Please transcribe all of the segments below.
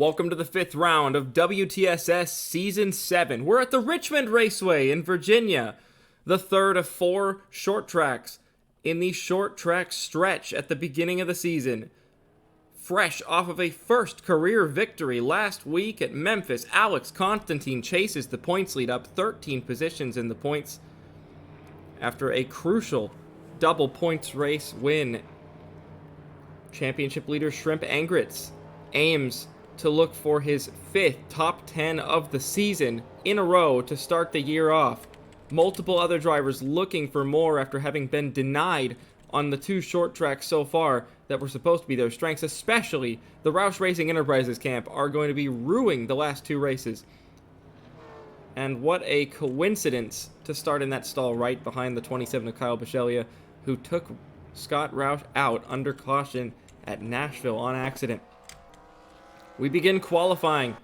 Welcome to the 5th round of WTSS Season 7. We're at the Richmond Raceway in Virginia, the third of 4 short tracks in the short track stretch at the beginning of the season. Fresh off of a first career victory last week at Memphis, Alex Constantine chases the points lead up 13 positions in the points after a crucial double points race win. Championship leader Shrimp Angritz aims to look for his 5th top 10 of the season in a row to start the year off. Multiple other drivers looking for more after having been denied on the 2 short tracks so far that were supposed to be their strengths, especially the Roush Racing Enterprises camp are going to be ruining the last 2 races. And what a coincidence to start in that stall right behind the 27 of Kyle Bichelia, who took Scott Roush out under caution at Nashville on accident. We begin qualifying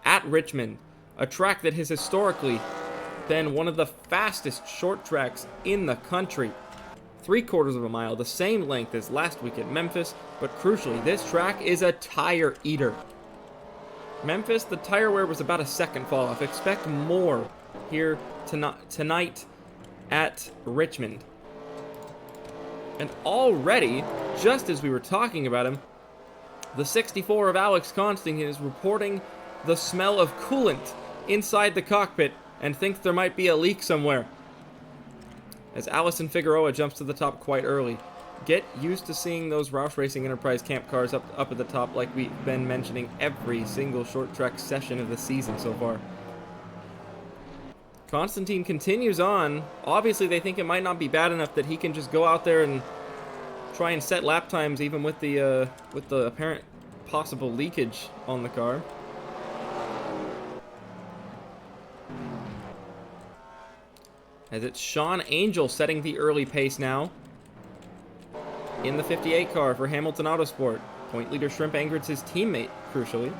at Richmond, a track that has historically been one of the fastest short tracks in the country. 3/4 of a mile, the same length as last week at Memphis, but crucially, this track is a tire eater. Memphis, the tire wear was about a second fall off. Expect more here tonight at Richmond. And already, just as we were talking about him, the 64 of Alex Constantine is reporting the smell of coolant inside the cockpit and thinks there might be a leak somewhere. As Allison Figueroa jumps to the top quite early. Get used to seeing those Roush Racing Enterprise camp cars up at the top like we've been mentioning every single short track session of the season so far. Constantine continues on. Obviously they think it might not be bad enough that he can just go out there and try and set lap times even with the apparent possible leakage on the car. As it's Sean Angel setting the early pace now in the 58 car for Hamilton Autosport. Point leader Shrimp Angritz's teammate, crucially.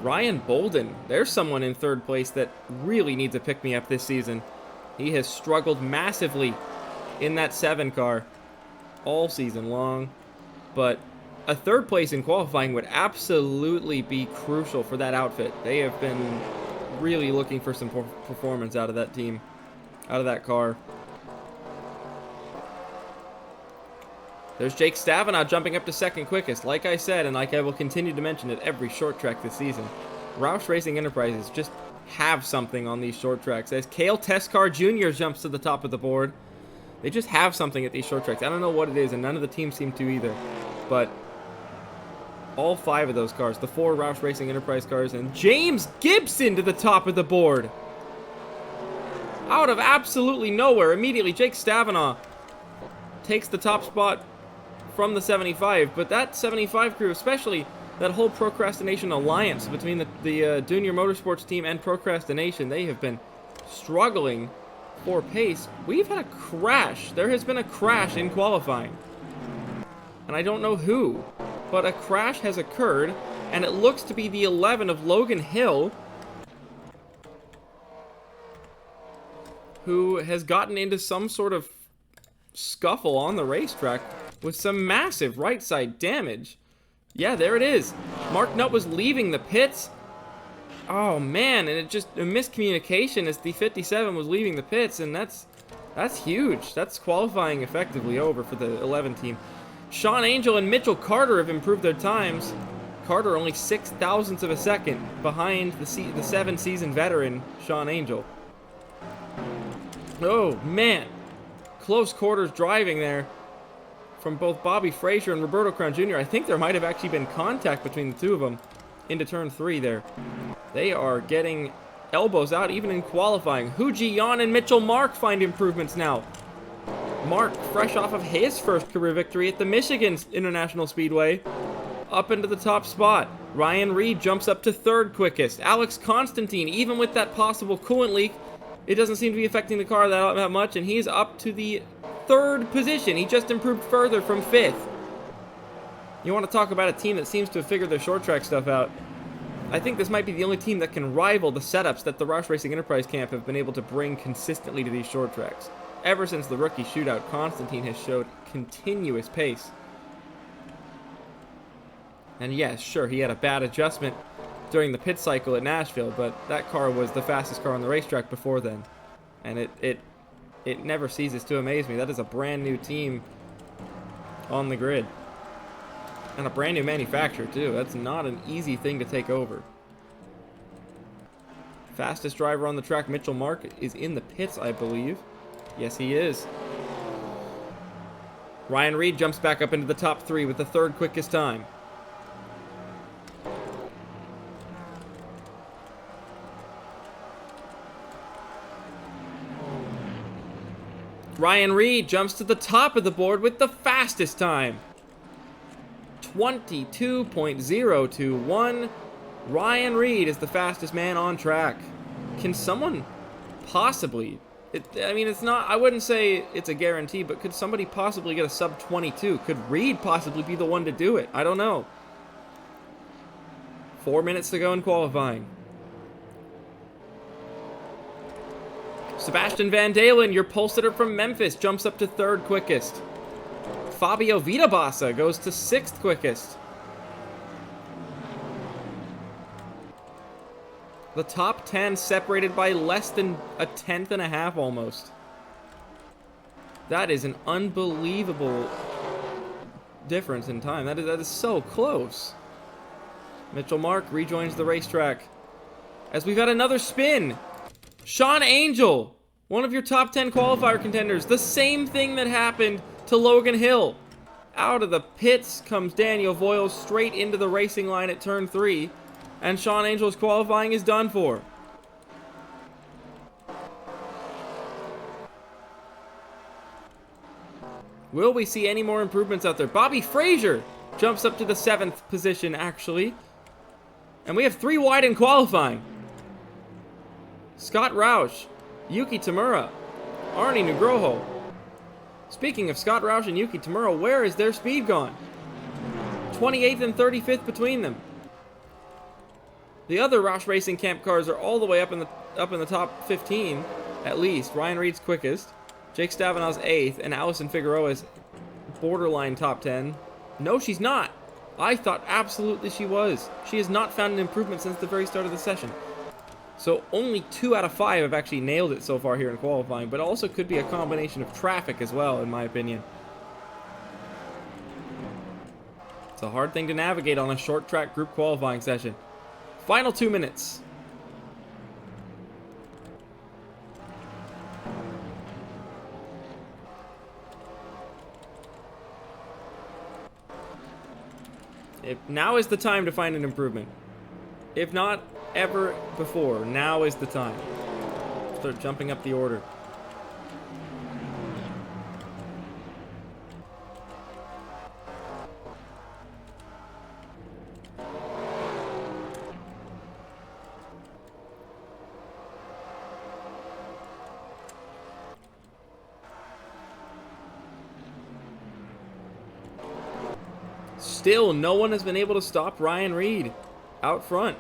Ryan Bolden, there's someone in 3rd place that really needs a pick-me-up this season. He has struggled massively in that 7 car all season long, but a 3rd place in qualifying would absolutely be crucial for that outfit. They have been really looking for some performance out of that team, out of that car. There's Jake Stavinaugh jumping up to 2nd quickest. Like I said, and like I will continue to mention at every short track this season, Roush Racing Enterprises just have something on these short tracks. As Cale Tescar Jr. jumps to the top of the board, they just have something at these short tracks. I don't know what it is, and none of the teams seem to either. But all 5 of those cars, the 4 Roush Racing Enterprise cars, and James Gibson to the top of the board. Out of absolutely nowhere, immediately Jake Stavinaugh takes the top spot from the 75, but that 75 crew, especially that whole Procrastination alliance between the Junior Motorsports team and Procrastination, they have been struggling for pace. We've had a crash. There has been a crash in qualifying. And I don't know who, but a crash has occurred, and it looks to be the 11 of Logan Hill, who has gotten into some sort of scuffle on the racetrack with some massive right side damage. Yeah, there it is. Mark Nutt was leaving the pits. Oh man, and it just a miscommunication as the 57 was leaving the pits, and that's huge. That's qualifying effectively over for the 11 team. Sean Angel and Mitchell Carter have improved their times. Carter only 0.06 of a second behind the 7-season veteran Sean Angel. Oh man, close quarters driving there from both Bobby Frazier and Roberto Crown Jr. I think there might have actually been contact between the 2 of them into turn 3 there. They are getting elbows out even in qualifying. Huji Yan and Mitchell Mark find improvements now. Mark, fresh off of his first career victory at the Michigan International Speedway, up into the top spot. Ryan Reed jumps up to 3rd quickest. Alex Constantine, even with that possible coolant leak, it doesn't seem to be affecting the car that much, and he's up to the 3rd position. He just improved further from 5th. You want to talk about a team that seems to have figured their short track stuff out. I think this might be the only team that can rival the setups that the Roush Racing Enterprise camp have been able to bring consistently to these short tracks. Ever since the rookie shootout, Constantine has showed continuous pace. And yes, sure, he had a bad adjustment during the pit cycle at Nashville, but that car was the fastest car on the racetrack before then. And it never ceases to amaze me. That is a brand new team on the grid. And a brand new manufacturer, too. That's not an easy thing to take over. Fastest driver on the track, Mitchell Mark, is in the pits, I believe. Yes, he is. Ryan Reed jumps back up into the top 3 with the 3rd quickest time. Ryan Reed jumps to the top of the board with the fastest time. 22.021. Ryan Reed is the fastest man on track. Can someone possibly... it's not... I wouldn't say it's a guarantee, but could somebody possibly get a sub 22? Could Reed possibly be the one to do it? I don't know. 4 minutes to go in qualifying. Sebastian Van Dalen, your pole sitter from Memphis, jumps up to 3rd quickest. Fabio Vitabassa goes to 6th quickest. The top 10 separated by less than a 1/10 and a half almost. That is an unbelievable difference in time. That is so close. Mitchell Mark rejoins the racetrack as we've got another spin. Sean Angel, one of your top 10 qualifier contenders. The same thing that happened to Logan Hill. Out of the pits comes Daniel Voiles straight into the racing line at turn 3. And Sean Angel's qualifying is done for. Will we see any more improvements out there? Bobby Frazier jumps up to the 7th position, actually. And we have 3 wide in qualifying. Scott Roush, Yuki Tamura, Arnie Nugroho. Speaking of Scott Roush and Yuki Tamura, where is their speed gone? 28th and 35th between them. The other Roush Racing Camp cars are all the way up in the top 15, at least. Ryan Reed's quickest, Jake Stavenow's 8th, and Allison Figueroa's borderline top 10. No, she's not. I thought absolutely she was. She has not found an improvement since the very start of the session. So only 2 out of 5 have actually nailed it so far here in qualifying, but also could be a combination of traffic as well, in my opinion. It's a hard thing to navigate on a short track group qualifying session. Final 2 minutes. Now is the time to find an improvement. If not ever before, now is the time. Start jumping up the order. Still, no one has been able to stop Ryan Reed out front.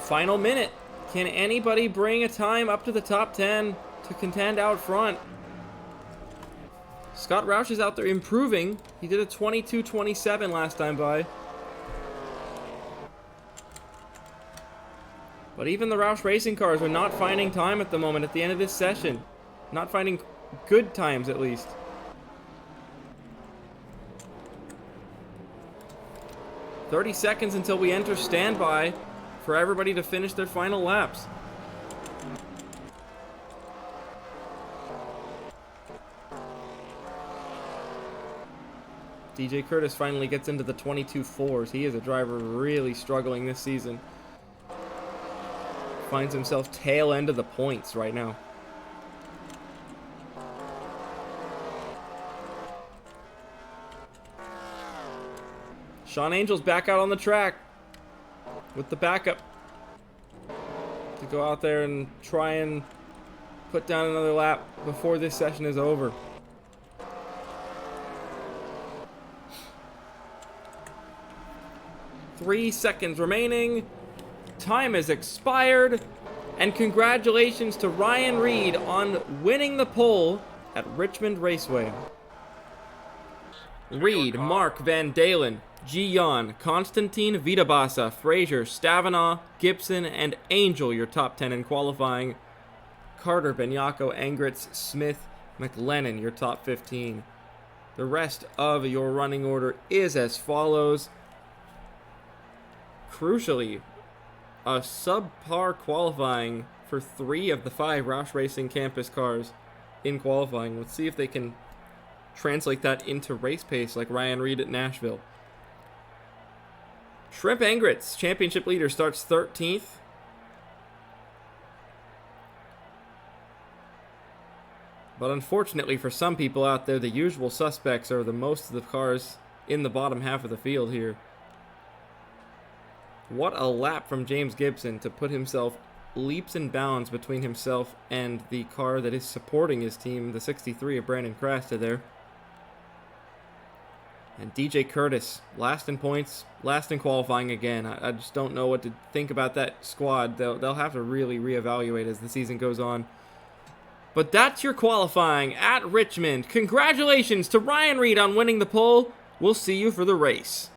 Final minute. Can anybody bring a time up to the top 10 to contend out front? Scott Roush is out there improving. He did a 22:27 last time by. But even the Roush Racing cars are not finding time at the moment at the end of this session. Not finding good times, at least. "30 seconds until we enter standby for everybody to finish their final laps." DJ Curtis finally gets into the 22.4s. He is a driver really struggling this season. Finds himself tail end of the points right now. Sean Angel's back out on the track. with the backup to go out there and try and put down another lap before this session is over. Three seconds remaining. Time has expired. And congratulations to Ryan Reed on winning the pole at Richmond Raceway. Reed, Mark Van Dalen, Gian, Constantine Vitabasa, Fraser, Stavanaugh, Gibson, and Angel, your top 10 in qualifying. Carter, Benyako, Angritz, Smith, McLennan, your top 15. The rest of your running order is as follows. Crucially, a subpar qualifying for 3 of the 5 Roush Racing Campus cars in qualifying. Let's see if they can translate that into race pace like Ryan Reed at Nashville. Shrimp Angritz, championship leader, starts 13th. But unfortunately for some people out there, the usual suspects are the most of the cars in the bottom half of the field here. What a lap from James Gibson to put himself leaps and bounds between himself and the car that is supporting his team, the 63 of Brandon Crasta there. And DJ Curtis, last in points, last in qualifying again. I just don't know what to think about that squad. They'll have to really reevaluate as the season goes on. But that's your qualifying at Richmond. Congratulations to Ryan Reed on winning the pole. We'll see you for the race.